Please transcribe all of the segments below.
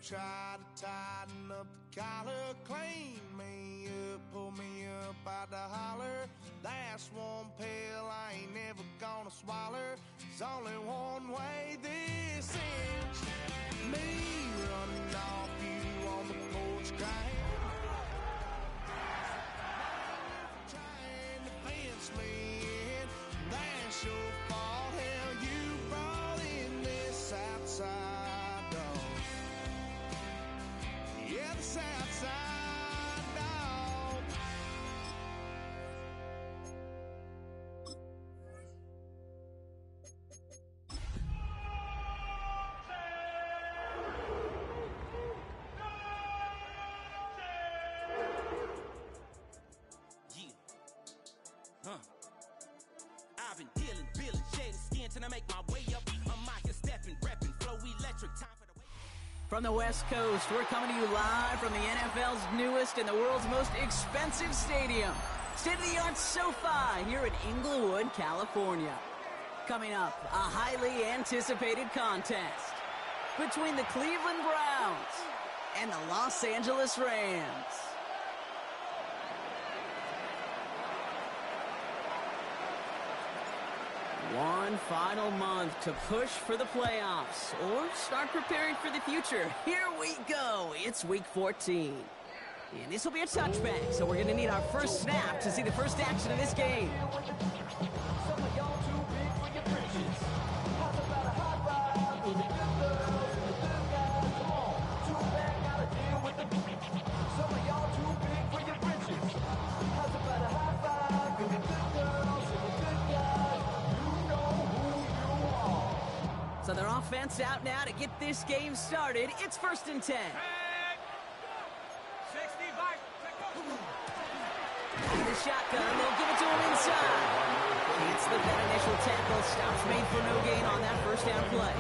try to tighten up the collar, clean me up, pull me up out the holler. Last one pill I ain't never gonna swallow. There's only one way this ends. Me running off you on the porch crying. Trying to fence me in. That's your fault. Hell, you brought in this outside dog. Yeah, this outside dog. I've been dealing, billing, shedding skin till I make my way up. I'm out here stepping, repping, flow electric. Time for the way. From the West Coast, we're coming to you live from the NFL's newest and the world's most expensive stadium, state-of-the-art SoFi here in Inglewood, California. Coming up, a highly anticipated contest between the Cleveland Browns and the Los Angeles Rams. One final month to push for the playoffs or start preparing for the future. Here we go. It's week 14. And this will be a touchback, so we're going to need our first snap to see the first action of this game. Some of y'all too big for your britches. How's about a high five with the good girls and the good guys? Come on, too bad, gotta deal with the. Some of y'all too big for your britches. How's about a high five with the good girls and the good guys? You know who you are. So their offense out now to get this game started. It's 1st and 10. The shotgun, they'll give it to him inside. It's the that initial tackle, stops made for no gain on that first down play.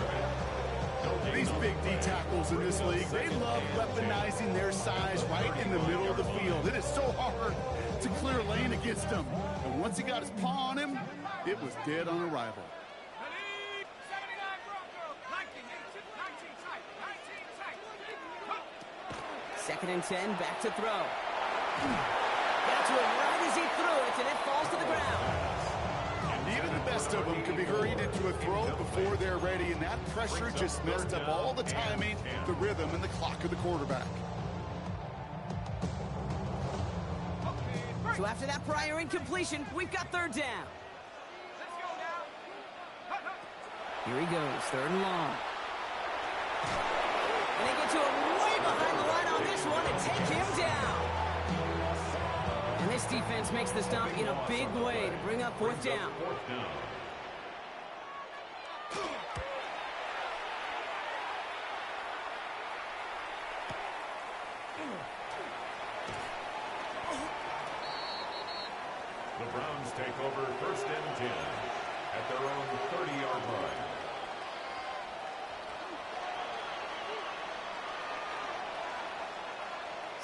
These big D tackles in this league, they love weaponizing their size right in the middle of the field. It is so hard to clear lane against him. And once he got his paw on him, it was dead on arrival. 2nd and 10, back to throw. Got to him right as he threw it, and it falls to the ground. And even the best of them can be hurried into a throw before they're ready, and that pressure just messed up all the timing, the rhythm, and the clock of the quarterback. So after that prior incompletion, we've got 3rd down. Here he goes, 3rd and long. And they get to him way behind the line on this one and take him down. And this defense makes the stop in a big way to bring up 4th down. The Browns take over 1st and 10 at their own 30-yard line.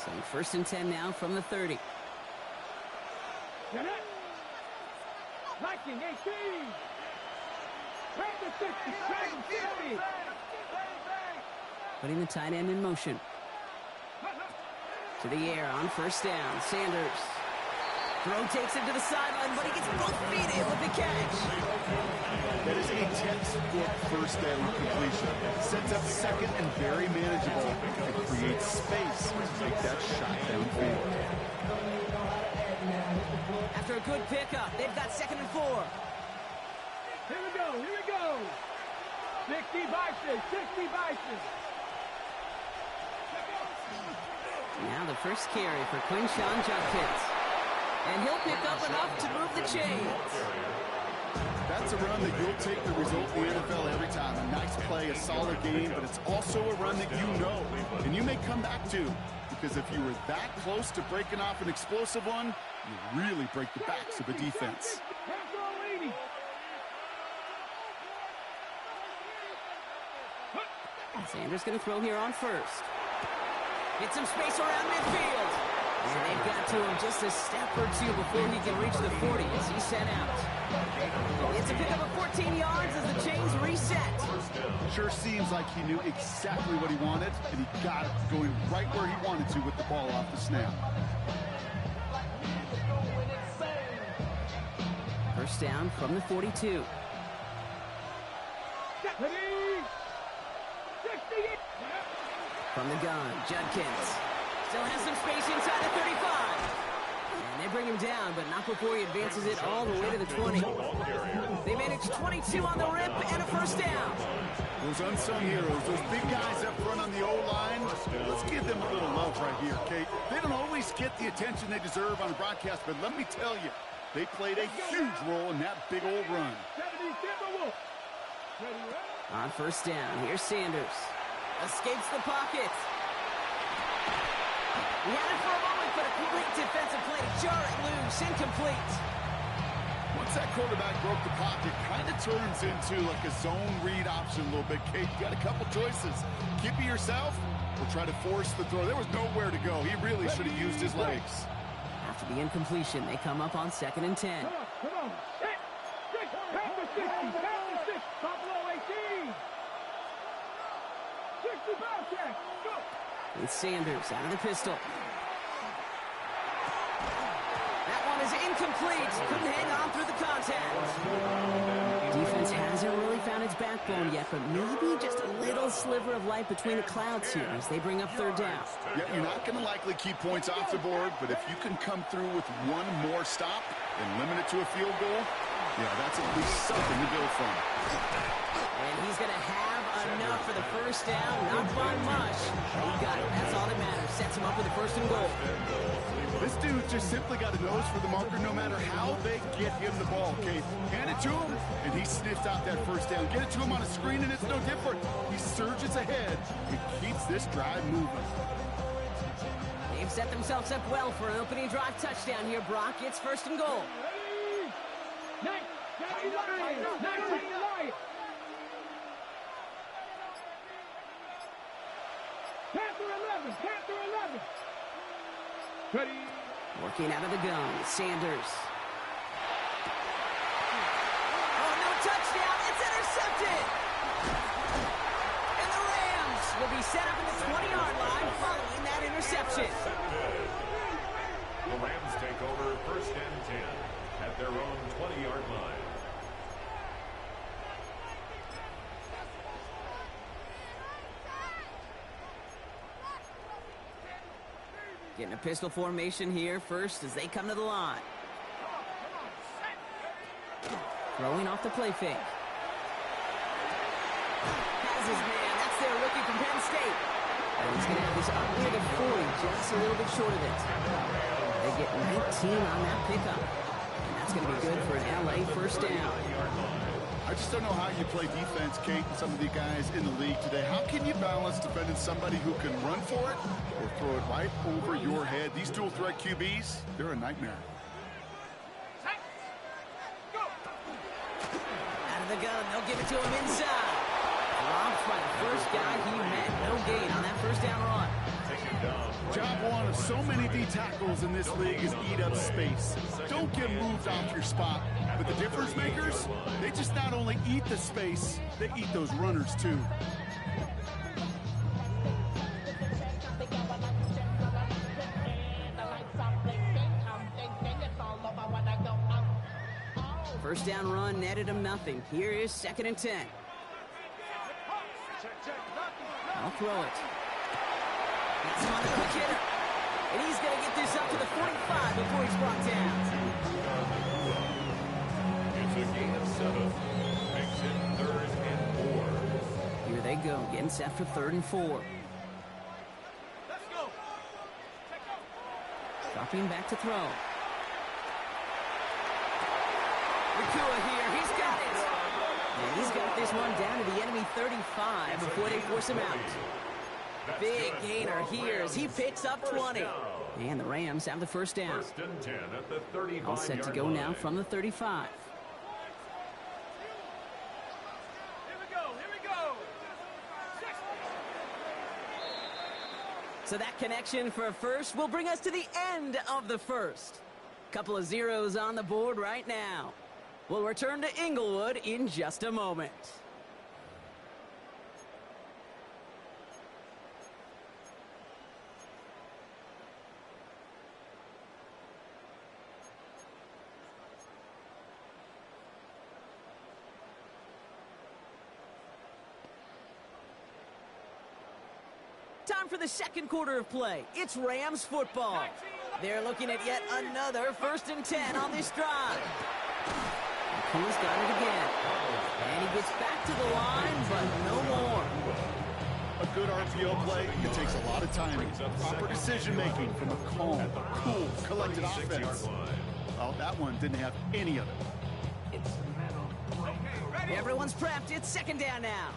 So 1st and 10 now from the 30. Liking 18. Right to 60. Right to 50. Putting the tight end in motion. To the air on 1st down. Sanders. Throw takes him to the sideline, but he gets both feet in with the catch. That is a textbook 1st down completion. Sets up 2nd and very manageable. It creates space to make that shot downfield. After a good pickup, they've got 2nd and 4. Here we go. Here we go. 60 Bison. 60 Bison. Now the first carry for Quinshawn Judkins. And he'll pick up enough to move the chains. That's a run that you'll take the result in the NFL every time. A nice play, a solid game, but it's also a run that you know and you may come back to, because if you were that close to breaking off an explosive one, you really break the backs of a defense. Sanders going to throw here on 1st. Get some space around midfield. And they've got to him just a step or two before he can reach the 40 as he's sent out. It's a pickup of 14 yards as the chains reset. Sure seems like he knew exactly what he wanted, and he got it going right where he wanted to with the ball off the snap. First down from the 42. From the gun, Judkins still has some space inside the 35. And they bring him down, but not before he advances it all the way to the 20. They managed 22 on the rip and a first down. Those unsung heroes, those big guys up front on the O-line, let's give them a little love right here, Kate. They don't always get the attention they deserve on the broadcast, but let me tell you, they played a huge role in that big old run. On first down, here's Sanders. Escapes the pocket. He had it for a moment, but a great defensive play. Jar it loose, incomplete. Once that quarterback broke the pocket, kind of turns into like a zone read option a little bit, Kate. You got a couple choices. Keep it yourself or try to force the throw. There was nowhere to go. He really should have used his legs. After the incompletion, they come up on 2nd and 10. Come on. Six. Pound the 60. Pound the 6. Buffalo 18. 65 check. Go. With Sanders out of the pistol. That one is incomplete. Couldn't hang on through the contact. Defense hasn't really found its backbone yet, but maybe just a little sliver of light between the clouds here as they bring up third down. Yeah, you're not going to likely keep points off the board, but if you can come through with one more stop and limit it to a field goal, yeah, that's at least something to build from. And he's going to have enough for the first down, not by much. He got it. That's all that matters. Sets him up with the first and goal. This dude just simply got a nose for the marker no matter how they get him the ball, Kate. Hand it to him, and he sniffs out that first down. Get it to him on a screen, and it's no different. He surges ahead and keeps this drive moving. They've set themselves up well for an opening drive touchdown here, Brock. It's first and goal. Panther 11. Ready. Working out of the gun, Sanders. Oh, no touchdown. It's intercepted. And the Rams will be set up at the 20-yard line following that interception. The Rams take over first and 10 at their own 20-yard line. Getting a pistol formation here first as they come to the line. Throwing off the play fake. Has his man. That's their rookie from Penn State. And he's going to have this up near the 40, just a little bit short of it. They get 19 on that pickup. And that's going to be good for an LA first down. I just don't know how you play defense, Kate, and some of the guys in the league today. How can you balance defending somebody who can run for it or throw it right over your head? These dual threat QBs, they're a nightmare. Out of the gun, they'll give it to him inside. Dropped by the first guy he met. No gain on that first down run. Job one of so many D tackles in this league is eat up space. Don't get moved off your spot. But the difference makers, they just not only eat the space, they eat those runners too. First down run netted him nothing. Here is 2nd and 10. I'll throw it. That's him on the quick hitter. And he's going to get this up to the 45 before he's brought down. It's a gain of 7. Makes it 3rd and 4. Here they go, getting set for 3rd and 4. Let's go. Dropping back to throw. Nakua here, he's got it. And he's got this one down to the enemy 35 before they force him out. Big gainer here as he picks up 20. And the Rams have the first down. First and 10 at the 35-yard All set to go now from the 35. Here we go. So that connection for a first will bring us to the end of the first. Couple of zeros on the board right now. We'll return to Inglewood in just a moment. Time for the second quarter of play. It's Rams football. They're looking at yet another 1st and 10 on this drive. He's got it again. And he gets back to the line, but no more. A good RPO play, it takes a lot of timing. Proper decision-making from a calm, cool, collected offense. Well, that one didn't have any of it. Everyone's prepped. It's second down now.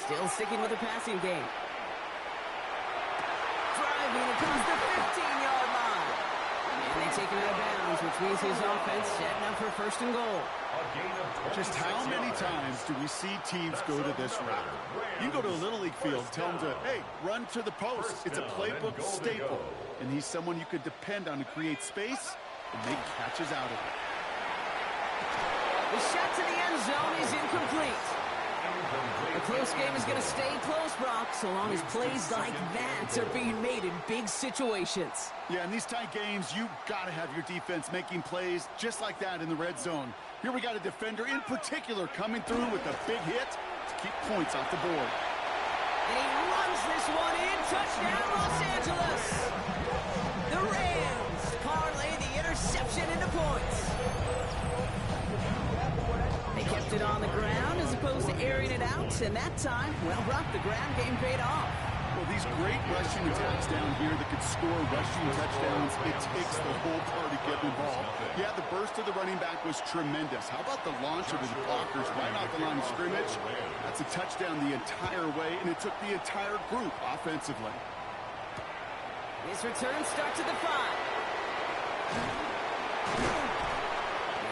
Still sticking with the passing game. Driving across the 15-yard line. And they take him out of bounds, which means his offense setting up for 1st and goal. Just how many times do we see teams go to this route? You go to a Little League field, tell them to, hey, run to the post. It's a playbook staple. And he's someone you could depend on to create space and make catches out of it. The shot to the end zone is incomplete. The close game is going to stay close, Brock, so long as plays like that are being made in big situations. Yeah, in these tight games, you got to have your defense making plays just like that in the red zone. Here we got a defender in particular coming through with a big hit to keep points off the board. And he runs this one in. Touchdown, Los Angeles. The Rams parlay the interception into points. They kept it on the ground as opposed to airing it out, and that time, well, Brock, the ground game paid off. Well, these great rushing attacks down here that could score rushing touchdowns, it takes the whole party getting involved. Yeah, the burst of the running back was tremendous. How about the launch of his blockers right off the line of scrimmage? That's a touchdown the entire way, and it took the entire group offensively. His return starts at the 5.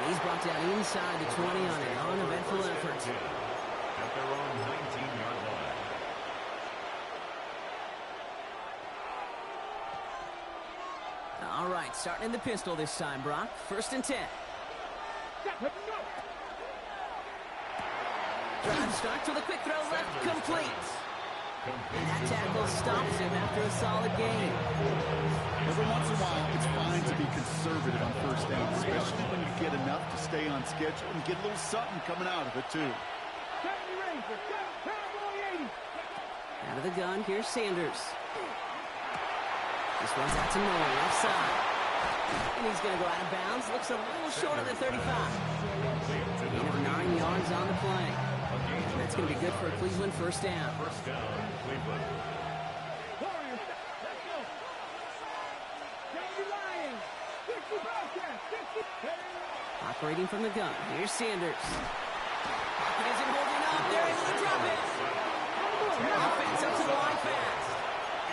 He's brought down inside the 20 on an uneventful effort. At their own 19-yard line. All right, starting in the pistol this time, Brock. 1st and 10. Drive starts with a quick throw left, complete. And that tackle stops him after a solid gain. Every once in a while, it's fine to be conservative on 1st down, especially when you get enough to stay on schedule and get a little something coming out of it, too. Out of the gun, here's Sanders. This one's out to Moore, left side. And he's going to go out of bounds. Looks a little short of the 35. Gain of 9 yards on the play. And that's going to be good for Cleveland 1st down. 1st down, Cleveland. Operating from the gun. Here's Sanders. Pocket isn't holding up. They're able to drop it. Offense up to the line fast.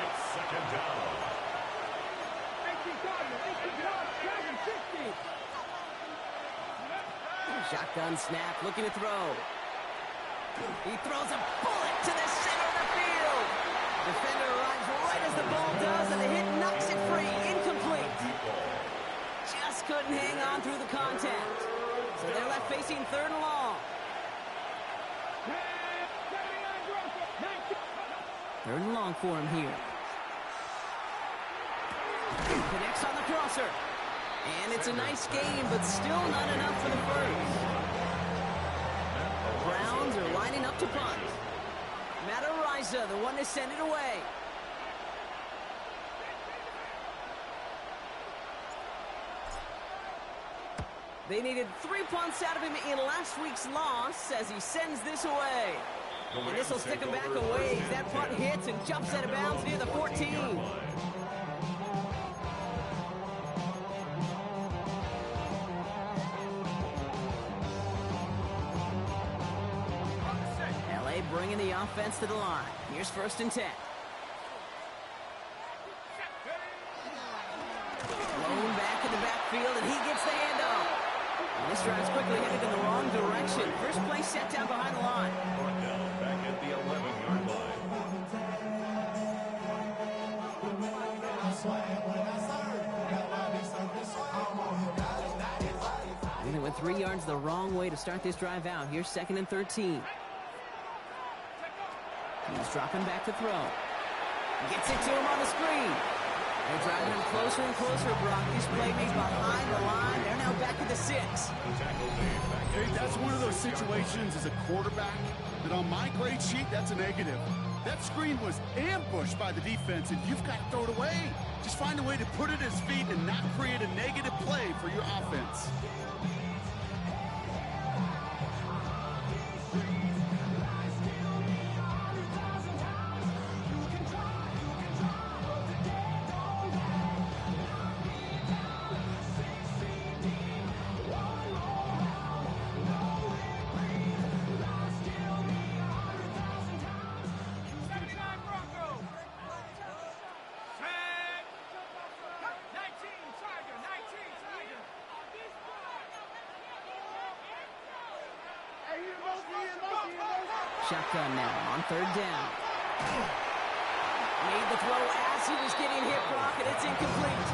It's 2nd down. Shotgun snap, looking to throw. He throws a bullet to the center of the field. Defender arrives right as the ball does, and the hit knocks it free. Incomplete. Just couldn't hang on through the contact. So they're left facing 3rd and long. 3rd and long for him here. Connects on the crosser. And it's a nice game, but still not enough for the first. Browns are lining up to punt. Madden, the one to send it away. They needed 3 punts out of him in last week's loss as he sends this away. And this will stick him back a ways. That punt hits and jumps out of bounds near the 14. Bringing the offense to the line. Here's 1st and 10. Thrown back in the backfield, and he gets the handoff. This drive's quickly headed in the wrong direction. First play set down behind the line. Brought down back at the 11-yard line. And they went 3 yards the wrong way to start this drive out. Here's 2nd and 13. He's dropping back to throw. Gets it to him on the screen. They're driving him closer and closer, Brock. This play made behind the line. They're now back at the 6. Hey, that's one of those situations as a quarterback that on my grade sheet, that's a negative. That screen was ambushed by the defense, and you've got to throw it away. Just find a way to put it at his feet and not create a negative play for your offense. Shotgun now on 3rd down. Made the throw as he was getting hit, Brock, and it's incomplete.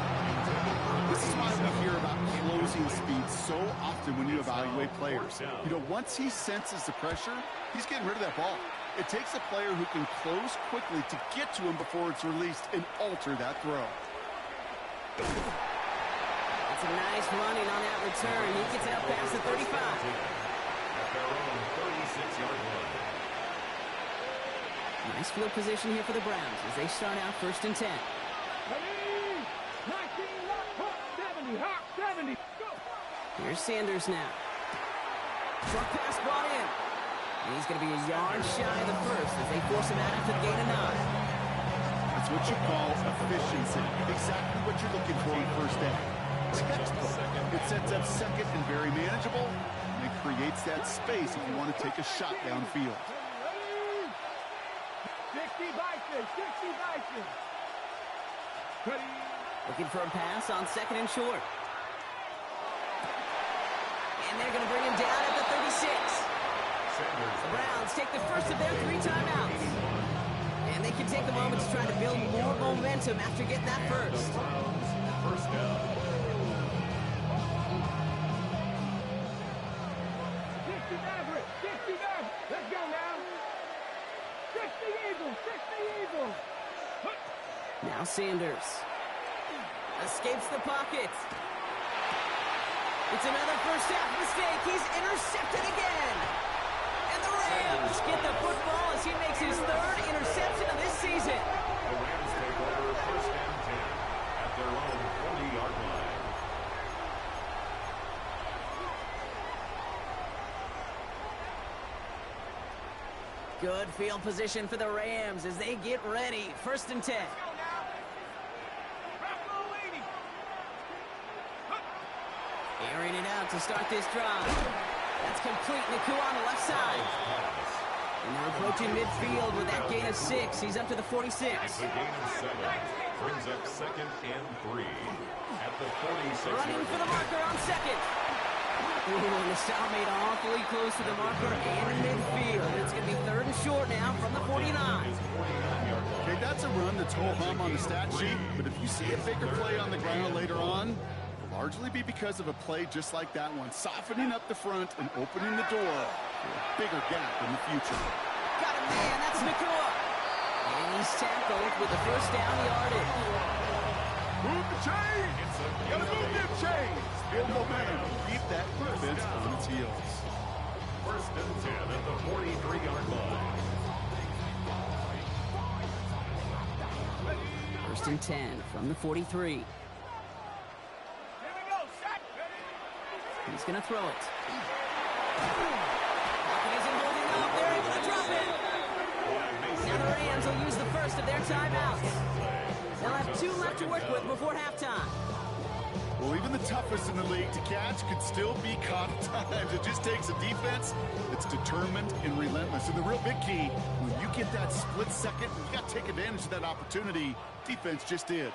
This is why we hear about closing speed so often when you evaluate players. You know, once he senses the pressure, he's getting rid of that ball. It takes a player who can close quickly to get to him before it's released and alter that throw. That's a nice running on that return. He gets it up past the 35. At their own 36-yard line. Nice field position here for the Browns as they start out 1st and 10. Here's Sanders now. Short pass brought in. And he's going to be a yard shy of the first as they force him out after the gain of 9. That's what you call efficiency. Exactly what you're looking for in first down. Textbook. It sets up 2nd and very manageable, and it creates that space if you want to take a shot downfield. 60 Bison. Looking for a pass on 2nd and short. And they're going to bring him down at the 36. The Browns take the first of their 3 timeouts. And they can take a moment to try to build more momentum after getting that first. First down. 60 Maverick. Let's go now. 60 Eagles. Now Sanders escapes the pocket. It's another first half mistake. He's intercepted again. And the Rams get the football as he makes his 3rd interception of this season. The Rams take over 1st and 10 at their own 40-yard line. Good field position for the Rams as they get ready. 1st and 10. Airing it out to start this drive. That's complete. Naku on the left side. And they're approaching midfield with that gain of 6. He's up to the 46. The gain of 7 brings up 2nd and 3 at the 46. Running for the marker on 2nd. Ooh, and the stop made awfully close to the marker and in midfield. It's going to be 3rd and short now from the 49. Okay, that's a run that's ho-hum on the stat sheet, but if you see a bigger play on the ground later on, it'll largely be because of a play just like that one, softening up the front and opening the door for a bigger gap in the future. Got a man, that's Nakua. And he's tackled with the first down yardage. Move the chains! Gotta move them chains! Build momentum. Keep that defense on its heels. 1st and 10 at the 43-yard line. 1st and 10 from the 43. He's going to throw it. Pocket isn't holding up. They're able to drop it. Now the Rams will use the first of their timeouts. They'll have 2 left to work with before halftime. Well, even the toughest in the league to catch could still be caught at times. It just takes a defense that's determined and relentless. And the real big key, when you get that split second, you got to take advantage of that opportunity. Defense just did.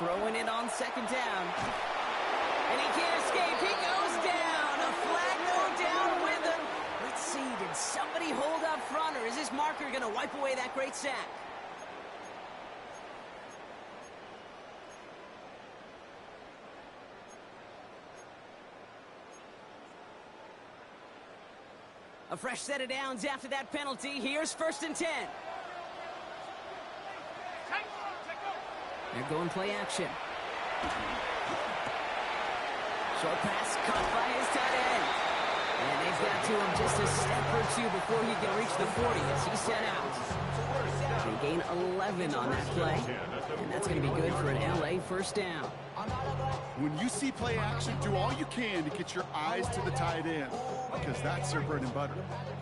throwing it on second down. And he can't escape. He goes down. A flag no down with him. Let's see, did somebody hold up front, or is this marker going to wipe away that great sack? A fresh set of downs after that penalty. Here's 1st and 10. They're going play action. Short pass caught by his tight end. And they've got to him just a step or two before he can reach the 40 as he's sent out. They gain 11 on that play. And that's going to be good for an LA first down. When you see play action, do all you can to get your eyes to the tight end, because that's their bread and butter.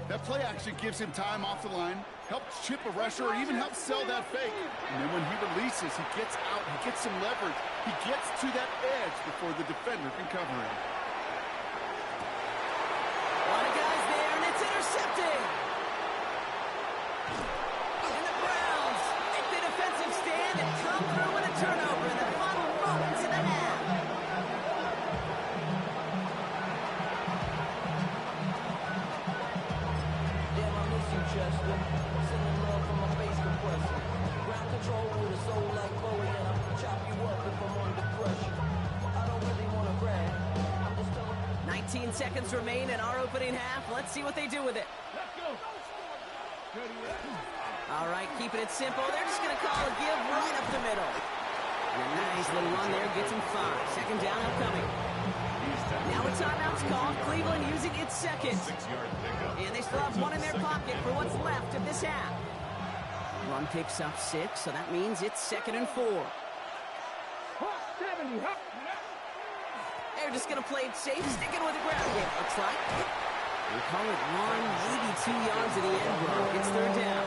That play action gives him time off the line, helps chip a rusher, or even helps sell that fake. And then when he releases, he gets out, he gets some leverage. He gets to that edge before the defender can cover him. A lot of guys there, and it's intercepted. And the Browns make the defensive stand and come through with a turnover in the final moments of the half. Damn, I miss you, Chester. Sending love from my face compressor. Ground control with a soul like Bowie, and I'll chop you up if I'm under pressure. I don't really want to brag. I'm just telling 19 seconds remain in our opening half. Let's see what they do with it. All right, keeping it simple. They're just going to call a give right up the middle. And a nice little run there gets him 5. Second down upcoming. Now a timeout's called. Cleveland using its second. And they still have one in their pocket for what's left of this half. Run picks up 6, so that means it's 2nd and 4. They're just going to play it safe, sticking with the ground game, looks like. We call it 1, maybe 2 yards of the end run. It's 3rd down.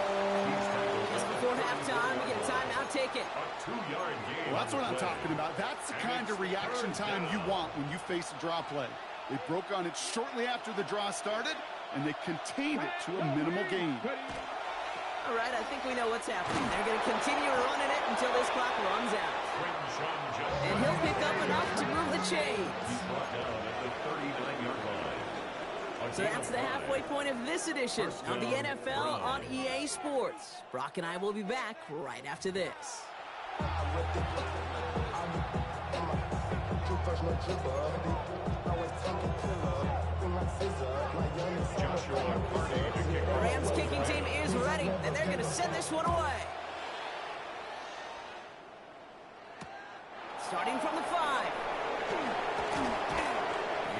Just before halftime, we get a timeout taken. A 2-yard gain. Well, that's what I'm talking about. That's the kind of reaction time you want when you face a draw play. They broke on it shortly after the draw started, and they contained it to a minimal gain. All right, I think we know what's happening. They're going to continue running it until this clock runs out. And he'll pick up enough to move the chains. So that's the halfway point of this edition of the NFL on EA Sports. Brock and I will be back right after this. The Rams kicking team is ready, and they're going to send this one away. Starting from the 5.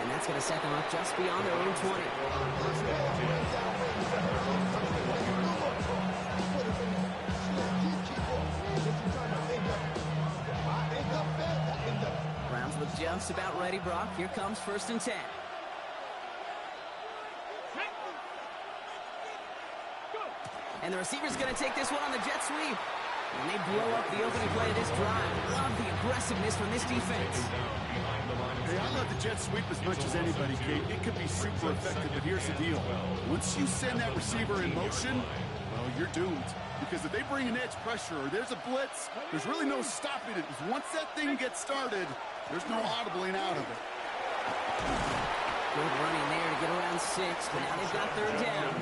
And that's going to set them up just beyond their own 20. Browns look just about ready, Brock. Here comes 1st and 10. And the receiver's going to take this one on the jet sweep. And they blow up the opening play of this drive. Love the aggressiveness from this defense. Hey, I love the jet sweep as much as anybody, Kate. It could be super effective, but here's the deal. Once you send that receiver in motion, well, you're doomed. Because if they bring an edge pressure or there's a blitz, there's really no stopping it. Because once that thing gets started, there's no audibling out of it. Good running there to get around 6, but now they've got 3rd down.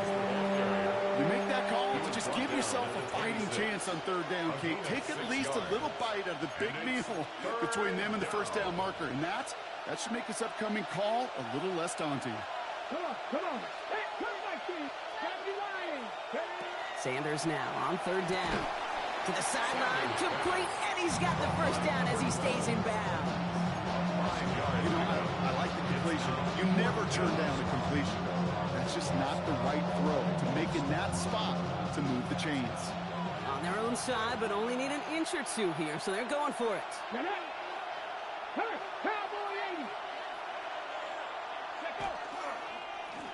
You make that call to just give yourself a fighting chance on 3rd down, Kate. Take at least a little bite of the big meal between them and the 1st down marker. And that should make this upcoming call a little less daunting. Come on. Hey, come back, team. Got you lying. Sanders now on 3rd down. To the sideline, complete, and he's got the 1st down as he stays in bounds. You know, I like the completion. You never turn down the completion. That's just not the right throw to make in that spot to move the chains. On their own side, but only need an inch or 2 here, so they're going for it.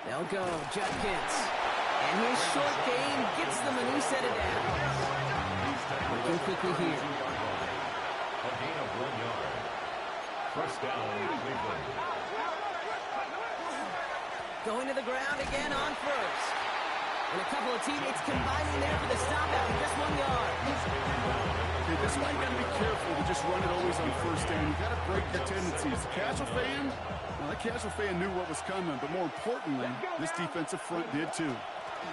They'll go, Judkins. And his short game gets them a new set of downs. Working quickly here. A gain of 1 yard. 1st down, Cleveland. Going to the ground again on 1st. And a couple of teammates combining there for the stop out of just 1 yard. Okay, this is why you got to be careful to just run it always on first down. You got to break your tendencies. The casual fan, well, that casual fan knew what was coming, but more importantly, this defensive front did too.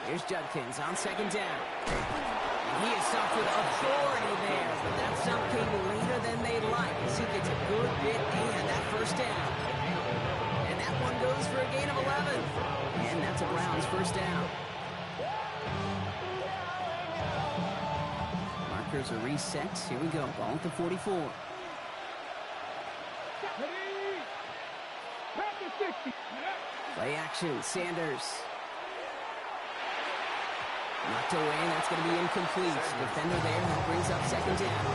Here's Judkins on second down. He is stopped with authority there, but that stop came later than they'd like. As he gets a good bit and that first down. And that one goes for a gain of 11. And that's a Browns first down. Markers are reset. Here we go. Ball at the 44. Play action. Sanders. Knocked away. That's going to be incomplete. Defender there. That brings up second down.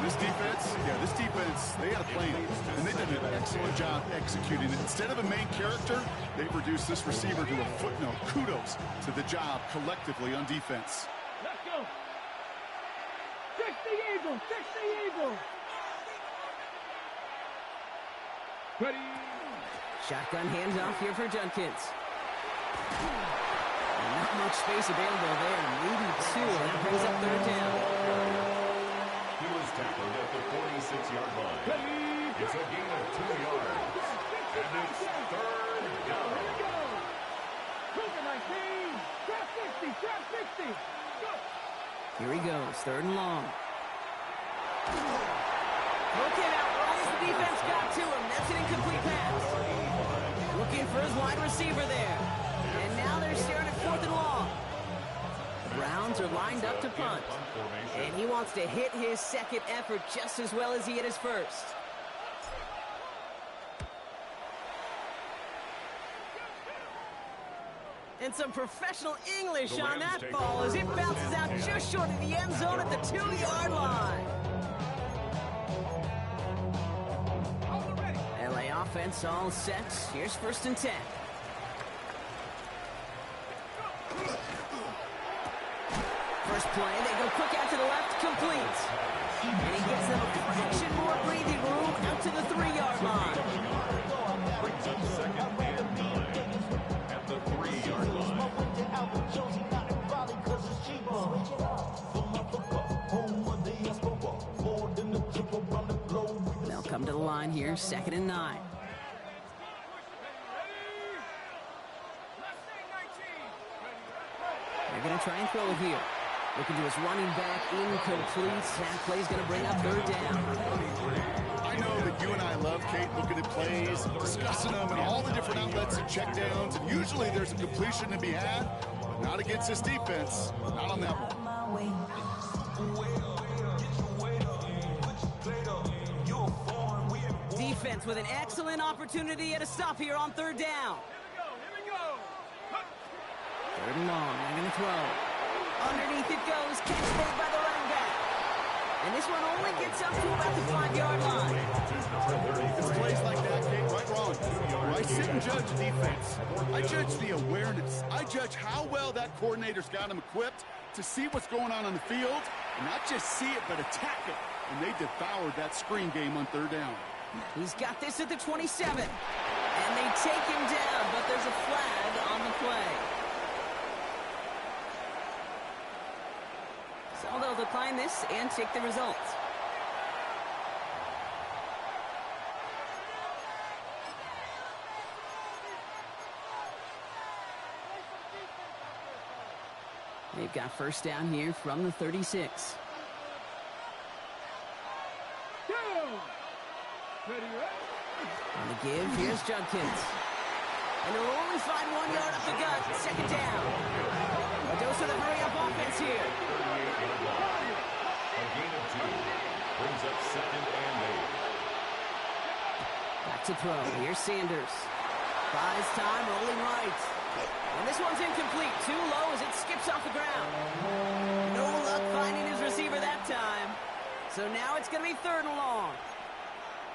This defense, they had a plan, and they did an excellent job executing it. Instead of a main character, they've reduced this receiver to a footnote. Kudos to the job collectively on defense. Let's go. 60 Eagles, 60 Eagles. Ready. Shotgun handoff here for Judkins. Not much space available there. Maybe two. That brings up third down. He was tackled at the 46-yard line. It's a gain of 2 yards. And it's third down. Cougar 19. Trap 60. Trap 60. Go. Here he goes. Third and long. Okay, now right as the defense got to him. That's an incomplete pass. Looking for his wide receiver there. And now they're staring at fourth and long. The Browns are lined up to punt. And he wants to hit his second effort just as well as he hit his first. And some professional English on that ball as it bounces out just short of the end zone at the 2-yard line. LA offense all set. Here's first and 10. First play, they go quick out to the left, complete. And he gives them a fraction more breathing room out to the 3-yard line. Brings up second and 9 at the 3-yard line. They'll come to the line here, second and 9. They're going to try and throw it here. Looking to his running back, incomplete. That play's going to bring up third down. I know that you and I love, Kate, looking at plays, discussing them, and all the different outlets and checkdowns, and usually there's a completion to be had, but not against this defense. Not on that one. Defense with an excellent opportunity at a stop here on third down. Here we go. Third and long, they're going to throw. Underneath it goes, catch made by the running back. And this one only gets up to about the 5-yard line. It's plays like that, Kate, right wrong. When I sit and judge defense, I judge the awareness. I judge how well that coordinator's got him equipped to see what's going on the field, and not just see it, but attack it. And they devoured that screen game on third down. He's got this at the 27. And they take him down, but there's a flag on the play. So they'll decline this and take the results. They've got first down here from the 36. On the give, here's Judkins. And they'll only find 1 yard up the gut. Second down. A dose of the hurry-up offense here. A gain of 2. Brings up second and 8. Back to throw. Here's Sanders. Buys time, rolling right. And this one's incomplete. Too low as it skips off the ground. No luck finding his receiver that time. So now it's going to be third and long.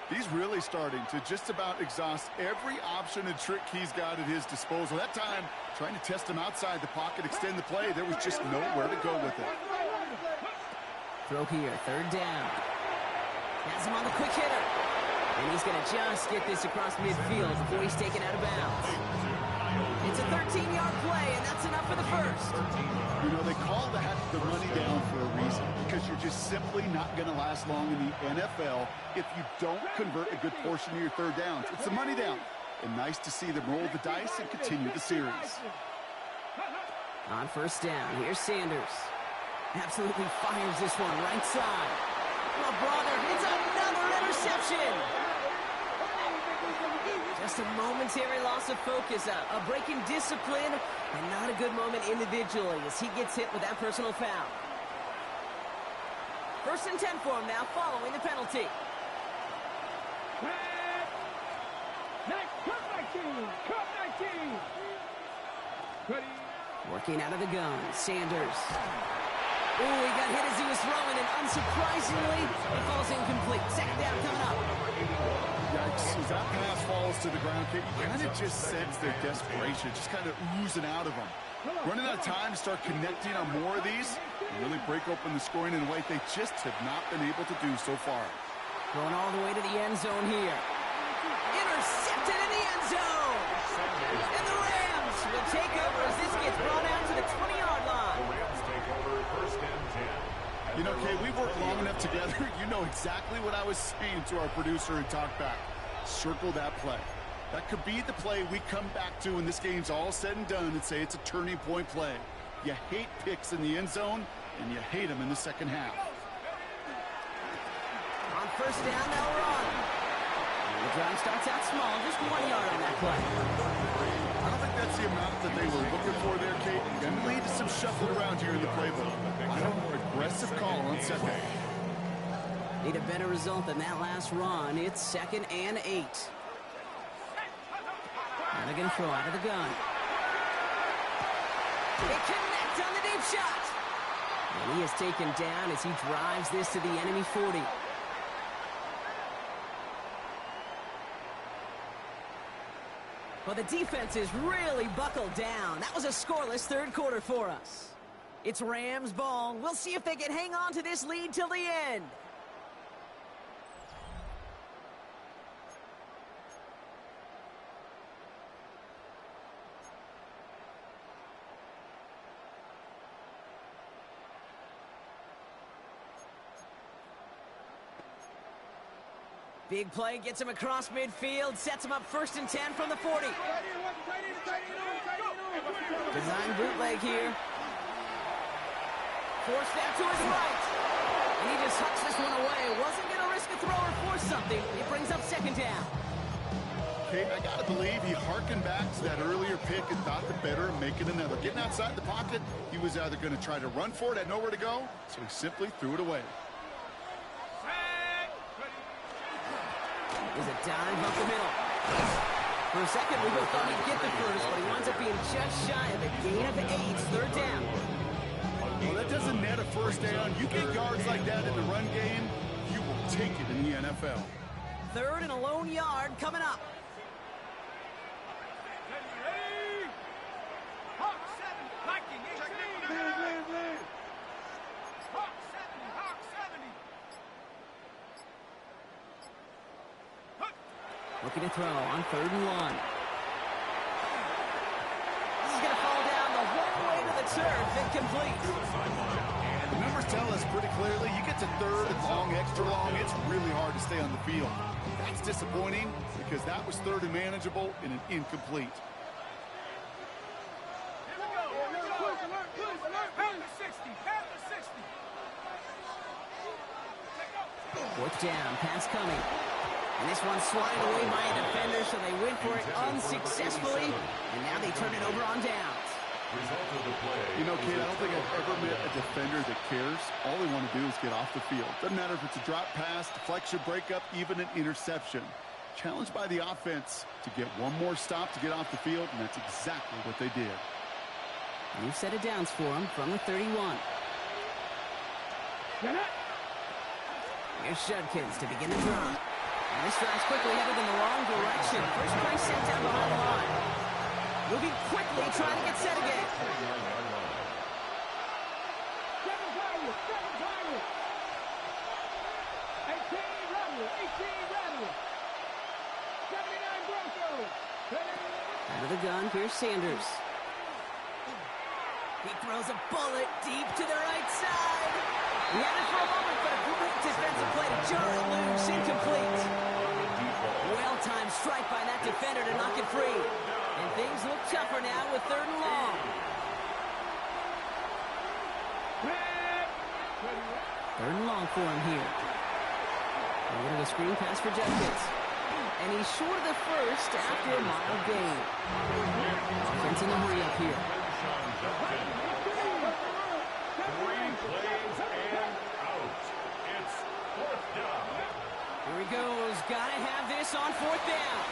He's really starting to just about exhaust every option and trick he's got at his disposal. That time, trying to test him outside the pocket, extend the play, there was just nowhere to go with it. Throw here, third down. Has him on the quick hitter. And he's going to just get this across midfield before he's taken out of bounds. It's a 13-yard play, and that's enough for the first. You know, they call that the money down for a reason, because you're just simply not going to last long in the NFL if you don't convert a good portion of your third downs. It's the money down. And nice to see them roll the dice and continue the series. On first down, here's Sanders. Absolutely fires this one right side. Oh, brother, it's another interception. Just a momentary loss of focus, a break in discipline, and not a good moment individually as he gets hit with that personal foul. 1st and 10 for him now following the penalty. Working out of the gun, Sanders. Ooh, he got hit as he was throwing, and unsurprisingly, it falls incomplete. Second down coming up. Yikes, as that pass falls to the ground, you kind of just sense their desperation, just kind of oozing out of them. Running out of time to start connecting on more of these and really break open the scoring in a way they just have not been able to do so far. Going all the way to the end zone here. Intercepted in the end zone. And the Rams will take over as this gets brought out to the 20-yard line. The Rams take over 1st and 10. You know, Kay, we've worked long enough together. You know exactly what I was saying to our producer and talkback. Circle that play. That could be the play we come back to when this game's all said and done and say it's a turning point play. You hate picks in the end zone, and you hate them in the second half. On first down, they'll run. The drive starts out small, just 1 yard on that play. I don't think that's the amount that they were looking for there, Kate. Going to lead to some shuffling around here in the playbook. I don't know, aggressive call on second. Need a better result than that last run. It's 2nd and 8. Now they're going to throw out of the gun. They connect on the deep shot. And he is taken down as he drives this to the enemy 40. Well, the defense is really buckled down. That was a scoreless third quarter for us. It's Rams ball. We'll see if they can hang on to this lead till the end. Big play gets him across midfield, sets him up 1st and 10 from the 40. Design bootleg here. Forced that to his right. And he just hucks this one away. Wasn't going to risk a throw or force something. It brings up 2nd down. Okay, I got to believe he harkened back to that earlier pick and thought the better of making another. Getting outside the pocket, he was either going to try to run for it, had nowhere to go, so he simply threw it away. Is a dive up the middle. For a second, we both thought he'd get the first, but he winds up being just shy of a gain of 8. 3rd down. Well, that doesn't net a first down. You get yards like that in the run game, you will take it in the NFL. 3rd and a lone yard coming up. Looking to throw on 3rd and 1. This is going to fall down the whole way to the turf. Incomplete. The numbers tell us pretty clearly, you get to 3rd and long, extra long, it's really hard to stay on the field. That's disappointing because that was 3rd and manageable and an incomplete. Fourth down, pass coming. And this one's swatted away by a defender, so they went for it unsuccessfully. And now they turn it over on downs. You know, kid, I don't think I've ever met a defender that cares. All they want to do is get off the field. Doesn't matter if it's a drop pass, deflection, breakup, even an interception. Challenged by the offense to get one more stop to get off the field, and that's exactly what they did. New set of downs for them from the 31. Here's Judkins to begin the drive. And this drive's quickly headed in the wrong direction. First play sent down behind the line. Moving quickly, trying to get set again. Out of the gun, here's Sanders. He throws a bullet deep to the right side. He had it for a moment, but a great defensive play to jar it loose. Incomplete. Well-timed strike by that defender to knock it free. And things look tougher now with 3rd and long. Third and long for him here. A little screen pass for Judkins. And he's short of the first after a mild gain. Offense in a hurry up here. 3 plays and out. It's 4th down. Here he goes. Gotta have this on 4th down.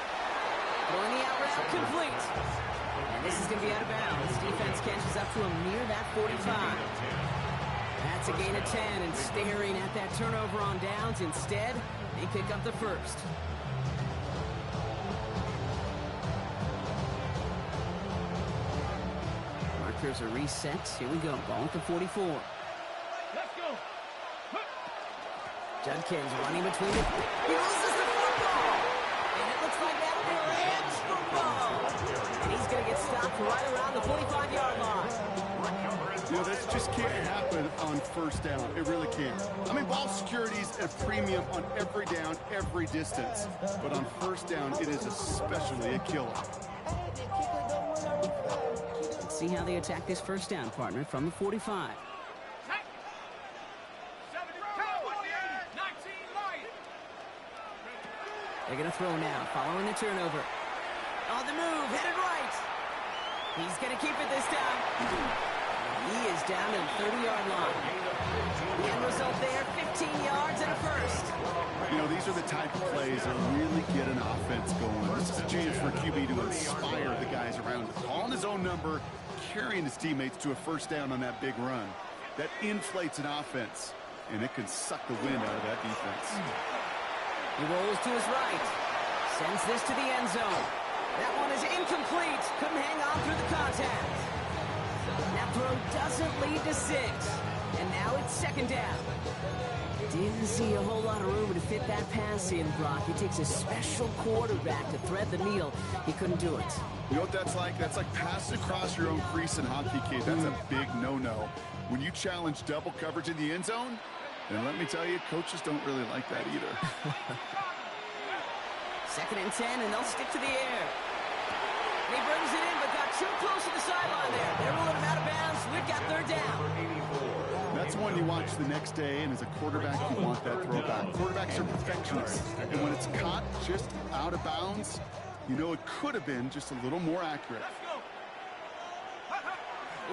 Throwing the out route complete. And this is going to be out of bounds. Defense catches up to him near that 45. That's a gain of 10, and staring at that turnover on downs. Instead, they pick up the first. Markers are reset. Here we go. Ball at the 44. Let's go. Judkins running between it. He loses the football. And it looks like that'll be a Rams football. And he's going to get stopped right around the 45-yard line. You know, this just can't happen on 1st down. It really can't. I mean, ball security's a premium on every down, every distance. But on 1st down, it is especially a killer. Let's see how they attack this 1st down, partner, from the 45. They're going to throw now, following the turnover. On the move, headed right. He's going to keep it this time. He is down to the 30-yard line. The end result there, 15 yards and a first. You know, these are the type of plays that really get an offense going. This is a chance for QB to inspire the guys around him. Calling his own number, carrying his teammates to a 1st down on that big run. That inflates an offense, and it can suck the wind out of that defense. He rolls to his right. Sends this to the end zone. That one is incomplete. Couldn't hang on through the contact. That throw doesn't lead to 6. And now it's 2nd down. Didn't see a whole lot of room to fit that pass in, Brock. It takes a special quarterback to thread the needle. He couldn't do it. You know what that's like? That's like passing across your own crease in hockey, kid. That's a big no-no. When you challenge double coverage in the end zone, and let me tell you, coaches don't really like that either. 2nd and 10, and they'll stick to the air. And he brings it in, but got too close to the sideline there. They're rolling him out of bounds. We've got 3rd down. That's one you watch the next day, and as a quarterback, you want that throwback. Quarterbacks are perfectionists, and when it's caught just out of bounds, you know it could have been just a little more accurate.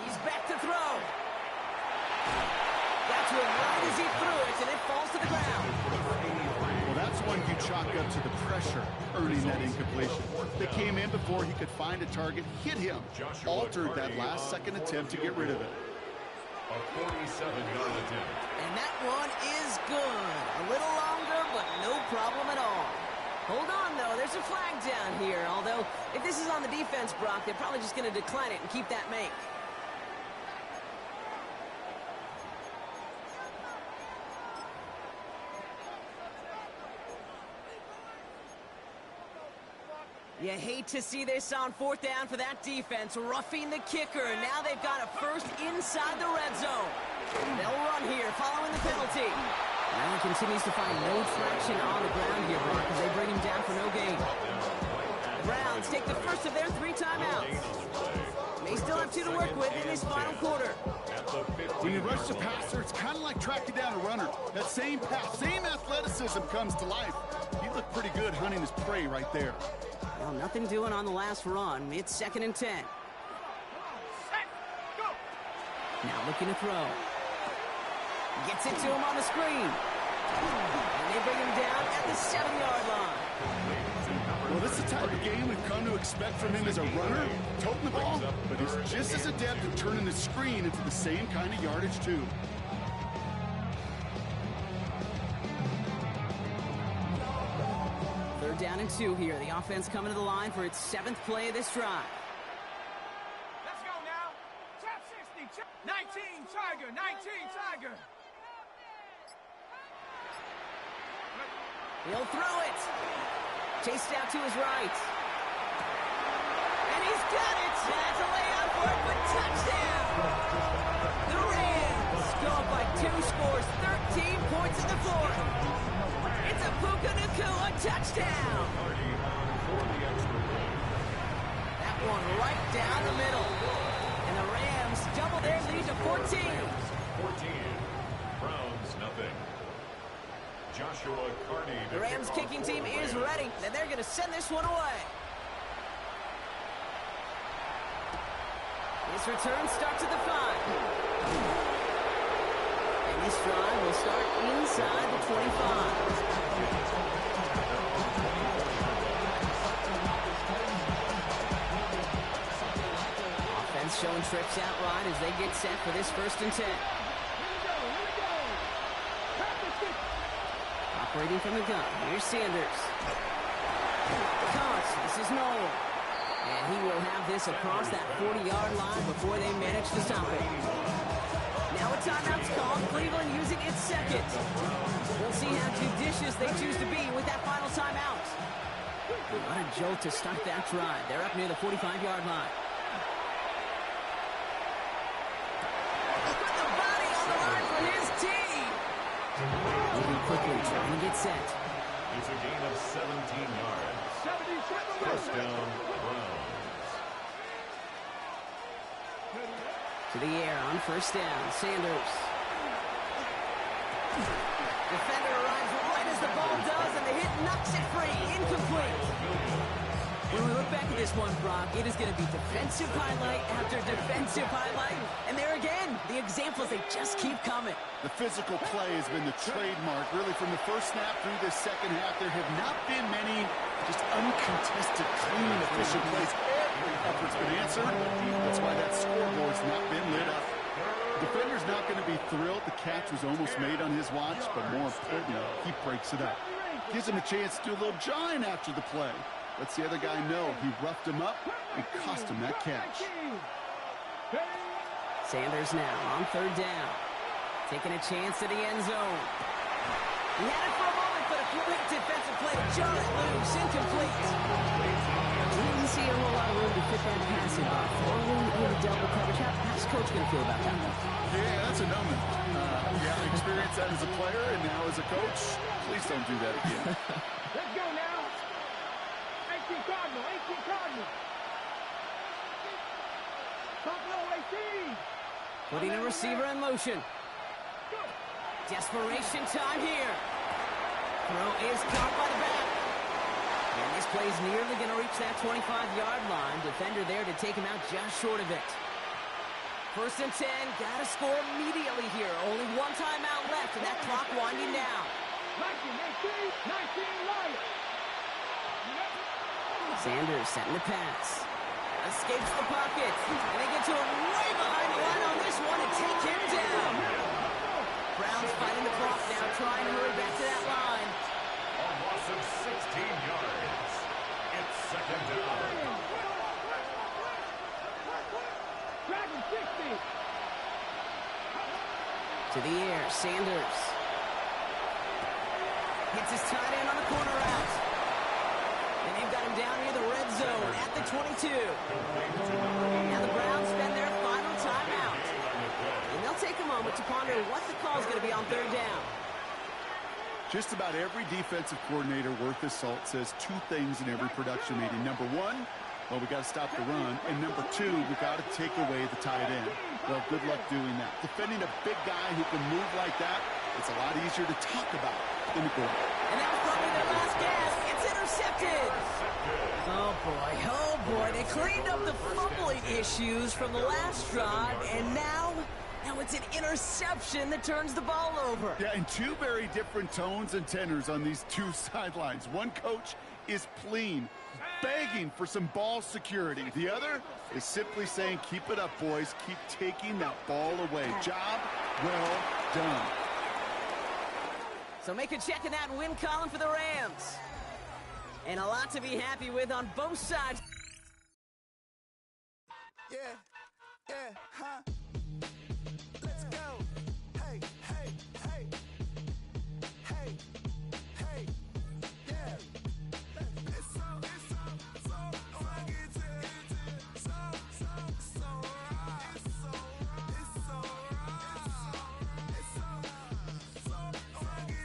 He's back to throw. Got to him right as he threw it, and it falls to the ground. Well, that's one you chalk up to the pressure earning that incompletion. They came in before he could find a target, hit him, altered that last-second attempt to get rid of it. A 47-yard attempt. And that one is good. A little longer, but no problem at all. Hold on, though. There's a flag down here. Although, if this is on the defense, Brock, they're probably just going to decline it and keep that make. You hate to see this on 4th down for that defense, roughing the kicker, and now they've got a first inside the red zone. They'll run here, following the penalty. Now he continues to find no traction on the ground here, Brock, as they bring him down for no gain. The Browns take the first of their 3 timeouts. They still have 2 to work with in this final quarter. When you rush the passer, it's kind of like tracking down a runner. That same pass, same athleticism comes to life. He looked pretty good hunting his prey right there. Well, nothing doing on the last run. It's 2nd and 10. Now looking to throw. Gets it to him on the screen. And they bring him down at the 7-yard line. Well, this is the type of game we've come to expect from him as a runner, toting the ball, but he's just as adept at turning the screen into the same kind of yardage, too. Third down and 2 here. The offense coming to the line for its 7th play of this drive. Let's go now. Top 60. 19 Tiger. 19 Tiger. He'll throw it. Chased out to his right. And he's got it. That's a layup for it, but touchdown. a touchdown. That one right down the middle. And the Rams double their lead to 14. 14. Browns nothing. Joshua Carney. The Rams kicking team is ready, and they're going to send this one away. This return starts at the 5. And this drive will start inside the 25. Offense showing trips out wide as they get set for this 1st and 10. Operating from the gun, here's Sanders. Counts, this is Noel. And he will have this across that 40-yard line before they manage to stop it. Now a timeout's called. Cleveland using its 2nd. We'll see how judicious they choose to be with that final timeout. What a jolt to start that drive. They're up near the 45-yard line. Put the body on the line for his team. Moving quickly, trying to get set. It's a gain of 17 yards. First down, Browns. To the air on 1st down, Sanders. Defender arrives right as the ball does, and the hit knocks it free. Incomplete. When we look back at this one, Brock, it is going to be defensive highlight after defensive highlight. And there again, the examples, they just keep coming. The physical play has been the trademark. Really, from the first snap through this second half, there have not been many just uncontested, clean, efficient plays. Every effort's been answered. That's why that scoreboard's not been lit up. The defender's not going to be thrilled. The catch was almost made on his watch, but more importantly, he breaks it up. Gives him a chance to do a little jawing after the play. Lets the other guy know he roughed him up and cost him that catch. Sanders now on 3rd down. Taking a chance to the end zone. He had it for a moment, but a great defensive play to jar it loose. Incomplete. We didn't see a whole lot of room to fit that pass in. Throwing into double coverage. How's Coach going to feel about that one? Yeah, that's a no-no. You have experienced that as a player and now as a coach. Please don't do that again. Let's go now. 18 Cardinal, 18 Cardinal. Top low 18. Putting a receiver in motion. Desperation time here. Throw is caught by the back. And this play's nearly going to reach that 25-yard line. Defender there to take him out just short of it. 1st and 10, got to score immediately here. Only one timeout left, and that clock winding down. 19, 19, right. Sanders setting the pass. Escapes the pocket. And they get to him way behind the line on this one and take him down. Browns fighting the clock now, trying to hurry back to that line. A loss of 16 yards. It's 2nd down. Dragon 60. To the air, Sanders. Hits his tight end on the corner route. And they've got him down near the red zone at the 22. Now the Browns spend their final timeout. And they'll take a moment to ponder what the call is going to be on 3rd down. Just about every defensive coordinator worth his salt says 2 things in every production meeting. Number 1, well, we got to stop the run. And number 2, we got to take away the tight end. Well, good luck doing that. Defending a big guy who can move like that, it's a lot easier to talk about than to go. And that was probably their last gasp. It's intercepted. Oh boy, they cleaned up the fumbling issues from the last drive, and now it's an interception that turns the ball over. Yeah, and 2 very different tones and tenors on these 2 sidelines. One coach is pleading, begging for some ball security. The other is simply saying, keep it up, boys. Keep taking that ball away. Job well done. So make a check in that win column for the Rams. And a lot to be happy with on both sides. Yeah, huh? Let's go. Hey, hey, hey. Hey, hey, yeah. It's so fucking so right. It's so right. It's so fucking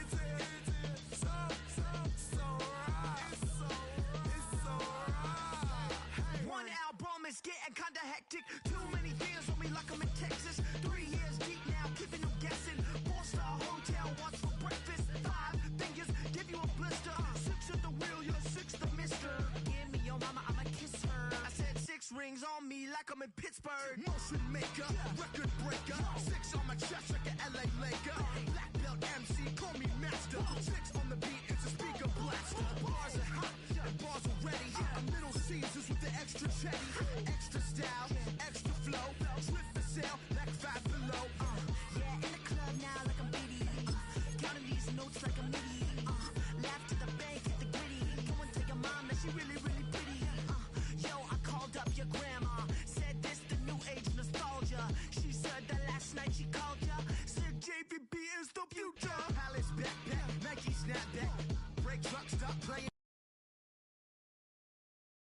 getting kinda hectic. Too many beers on me like I'm in Texas. 3 years deep now, keeping them guessing. 4-star hotel, what's for breakfast? 5 fingers, give you a blister. 6 at the wheel, you're 6 the mister. Give me your mama, I'ma kiss her. I said 6 rings on me like I'm in Pittsburgh. Motion maker, record breaker. 6 on my chest like an LA Laker. Black belt MC, call me master. 6 on the beat, it's a speaker blaster. Bars are hot, and bars are ready. A Middle Caesars with the extra chetty. Extra style, extra flow. Swift for sale, like 5 below. Yeah, in the club now like I'm BD. Counting these notes like a MIDI. Laugh to the bank, hit the gritty. Go and tell your mom that she really, really pretty. Yo, I called up your grandma. Said this the new age nostalgia. She said that last night she called ya. Said JVB is the future. Palace backpack, Nike snapback. Break truck, stop playing.